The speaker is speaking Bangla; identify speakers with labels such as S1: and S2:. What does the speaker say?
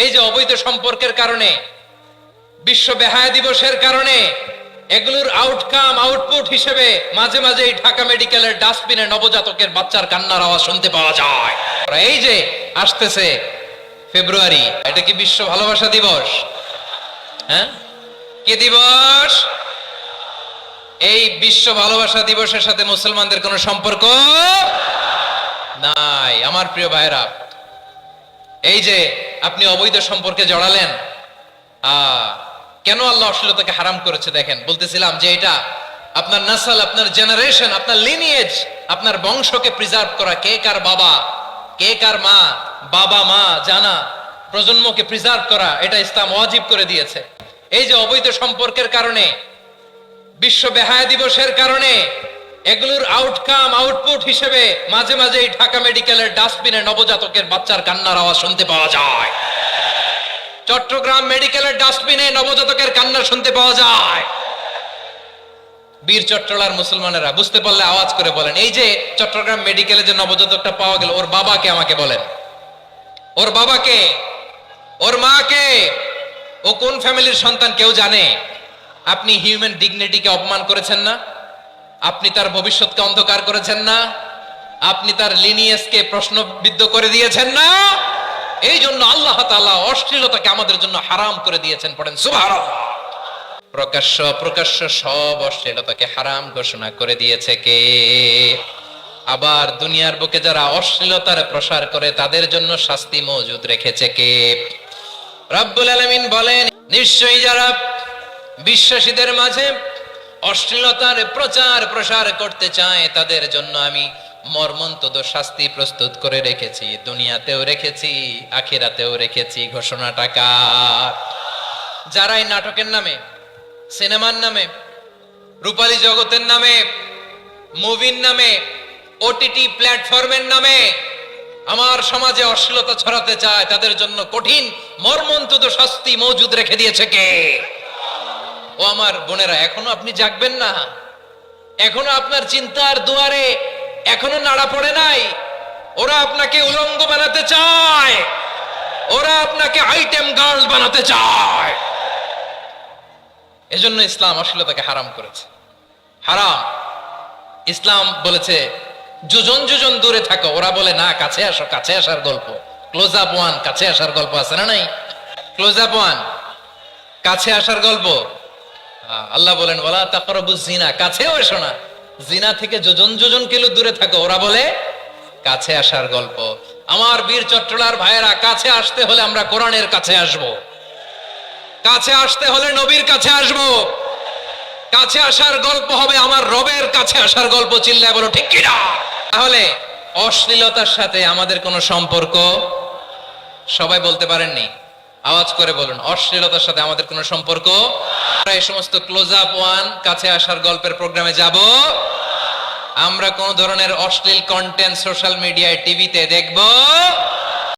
S1: এই যে অবৈধ সম্পর্কের কারণে, বিশ্ব বেহায়া দিবসের কারণে, এগুলোর আউটপুট হিসেবে মাঝে মাঝে এই ঢাকা মেডিকেলের ডাস্টবিনে নবজাতকের বাচ্চার কান্নার আওয়াজ শুনতে পাওয়া যায়। এই যে আসতেছে ফেব্রুয়ারি, এটা কি বিশ্ব ভালোবাসা দিবস? হ্যাঁ, কি দিবস? এই বিশ্ব ভালোবাসা দিবসের সাথে মুসলমানদের কোনো সম্পর্ক নাই। আমার প্রিয় ভাইরা, এই যে আপনি অবৈধ সম্পর্কে জড়ালেন, কেন আল্লাহ অশ্লীলতাকে হারাম করেছে দেখেন। বলতেছিলাম যে এটা আপনার নাসল, আপনার জেনারেশন, আপনার লিনিয়েজ, আপনার বংশকে প্রিজার্ভ করা। কে কার বাবা, কে কার মা, বাবা মা জানা, প্রজন্মকে প্রিজার্ভ করা, এটা ইসলাম ওয়াজিব করে দিয়েছে। এই যে অবৈধ সম্পর্কের কারণে, বিশ্ব বেহায়া দিবসের কারণে, এগুলোর আউটপুট হিসেবে মাঝে মাঝে এই ঢাকা মেডিকেলের ডাস্টবিনে নবজাতকের বাচ্চার কান্নার আওয়াজ শুনতে পাওয়া যায়। চট্টগ্রাম মেডিকেলের ডাস্টবিনে নবজাতকের কান্না শুনতে পাওয়া যায়। বীর চট্টলার মুসলমানেরা বুঝতে পারলে আওয়াজ করে বলেন, এই যে চট্টগ্রাম মেডিকেলে যে নবজাতকটা পাওয়া গেল, ওর বাবাকে আমাকে বলেন, ওর বাবাকে, ওর মাকে, ও কোন ফ্যামিলির সন্তান কেউ জানে? আপনি হিউম্যান ডিগনিটিকে অপমান করেছেন না? আপনি তার ভবিষ্যৎকে অন্ধকার করেছেন না? আপনি তার লিনিয়েজকে প্রশ্নবিদ্ধ করে দিয়েছেন না? এই জন্য আল্লাহ তাআলা অশ্লীলতাকে আমাদের জন্য হারাম করে দিয়েছেন। পড়েন সুবহানাল্লাহ। প্রকাশ্য অপ্রকাশ্য সব অশ্লীলতাকে হারাম ঘোষণা করে দিয়েছে কে? আবার দুনিয়ার বুকে যারা অশ্লীলতার প্রসার করে তাদের জন্য শাস্তি মজুদ রেখেছে কে? রব্বুল আলামিন বলেন, নিশ্চয়ই যারা বিশ্বাসীদের মাঝে অশ্লীলতার প্রচার প্রসার করতে চায় তাদের জন্য আমি মর্মন্তুদ শাস্তি প্রস্তুত করে রেখেছি। দুনিয়াতেও রেখেছি, আখিরাতেও রেখেছি। ঘোষণাটা কার? যারা এই নাটকের নামে, সিনেমার নামে, রূপালী জগতের নামে, মুভির নামে, ওটিটি প্ল্যাটফর্মের নামে আমার সমাজে অশ্লীলতা ছড়াতে চায় তাদের জন্য কঠিন মর্মন্তুদ শাস্তি মজুদ রেখে দিয়েছে কে? ও আমার বোনেরা, এখনো আপনি জাগবেন না? এখনো আপনার চিন্তার দুয়ারে এখনো নাড়া পড়ে নাই? ওরা আপনাকে উলঙ্গ বানাতে চায়, ওরা আপনাকে আইটেম গার্ল বানাতে চায়। এজন্য ইসলাম অশ্লীলতাকে হারাম করেছে। হারাম। ইসলাম বলেছে যোজন যোজন দূরে থাকো, ওরা বলে না কাছে আসো, কাছে আসার গল্প। ক্লোজ আপ ওয়ান, কাছে আসার গল্প আছে না নাই? ক্লোজ আপ ওয়ান, কাছে আসার গল্প। আল্লাহ বলেন ওয়ালা তাকরাবুজ জিনা, কাছেও এসো না। জিনা থেকে যোজন যোজন কিলো দূরে থাকো, ওরা বলে কাছে আসার গল্প। আমার বীর চট্টলার ভাইয়েরা, কাছে আসতে হলে আমরা কোরআনের কাছে আসব, কাছে আসতে হলে নবীর কাছে আসব। কাছে আসার গল্প হবে আমার রবের কাছে আসার গল্প। চিল্লায় বলো ঠিক কিনা? তাহলে অশ্লীলতার সাথে আমাদের কোনো সম্পর্ক? সবাই বলতে পারেননি, আওয়াজ করে বলুন, অশ্লীলতার সাথে আমাদের কোনো সম্পর্ক? আমরা এই সমস্ত ক্লোজ আপ ওয়ান, কাছে আসার গল্পের প্রোগ্রামে যাব? আমরা কোন ধরনের অশ্লীল কন্টেন্ট সোশ্যাল মিডিয়ায়, টিভিতে দেখব